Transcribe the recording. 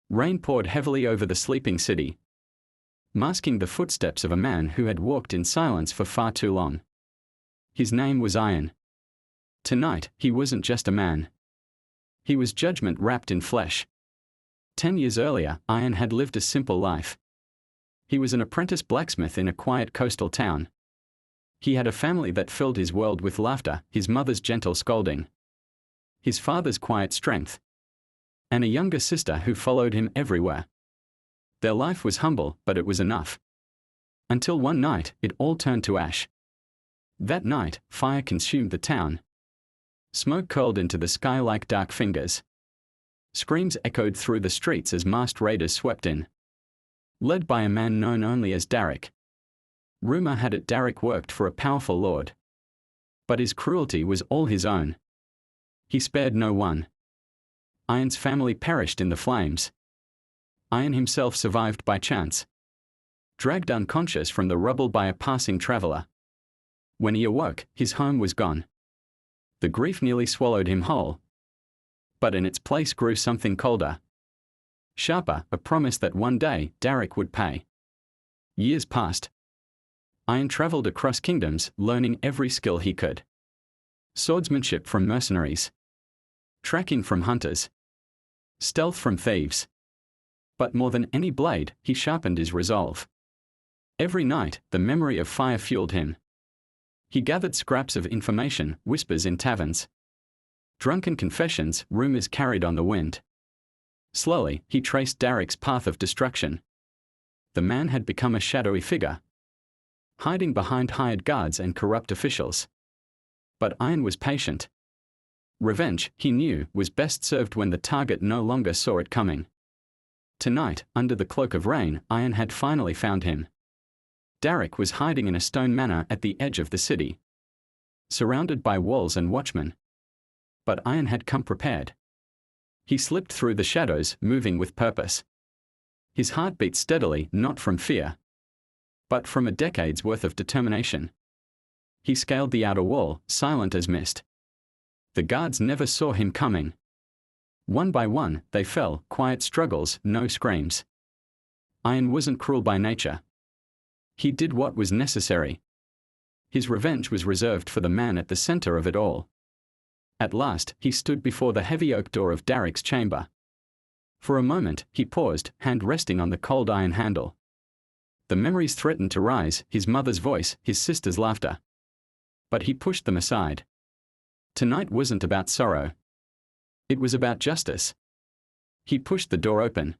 Rain poured heavily over the sleeping city, masking the footsteps of a man who had walked in silence for far too long. His name was Ayan. Tonight, he wasn't just a man. He was judgment wrapped in flesh. 10 years earlier, Ayan had lived a simple life. He was an apprentice blacksmith in a quiet coastal town. He had a family that filled his world with laughter, his mother's gentle scolding, his father's quiet strength, and a younger sister who followed him everywhere. Their life was humble, but it was enough. Until one night, it all turned to ash. That night, fire consumed the town. Smoke curled into the sky like dark fingers. Screams echoed through the streets as masked raiders swept in, led by a man known only as Derek. Rumor had it Derek worked for a powerful lord, but his cruelty was all his own. He spared no one. Ayan's family perished in the flames. Ayan himself survived by chance, dragged unconscious from the rubble by a passing traveler. When he awoke, his home was gone. The grief nearly swallowed him whole. But in its place grew something colder, sharper, a promise that one day Derek would pay. Years passed. Ayan traveled across kingdoms, learning every skill he could. Swordsmanship from mercenaries, tracking from hunters, stealth from thieves. But more than any blade, he sharpened his resolve. Every night, the memory of fire fueled him. He gathered scraps of information, whispers in taverns, drunken confessions, rumors carried on the wind. Slowly, he traced Derek's path of destruction. The man had become a shadowy figure, hiding behind hired guards and corrupt officials. But Ayan was patient. Revenge, he knew, was best served when the target no longer saw it coming. Tonight, under the cloak of rain, Ayan had finally found him. Derek was hiding in a stone manor at the edge of the city, surrounded by walls and watchmen. But Ayan had come prepared. He slipped through the shadows, moving with purpose. His heart beat steadily, not from fear, but from a decade's worth of determination. He scaled the outer wall, silent as mist. The guards never saw him coming. One by one, they fell, quiet struggles, no screams. Ayan wasn't cruel by nature. He did what was necessary. His revenge was reserved for the man at the center of it all. At last, he stood before the heavy oak door of Derek's chamber. For a moment, he paused, hand resting on the cold iron handle. The memories threatened to rise, his mother's voice, his sister's laughter. But he pushed them aside. Tonight wasn't about sorrow. It was about justice. He pushed the door open.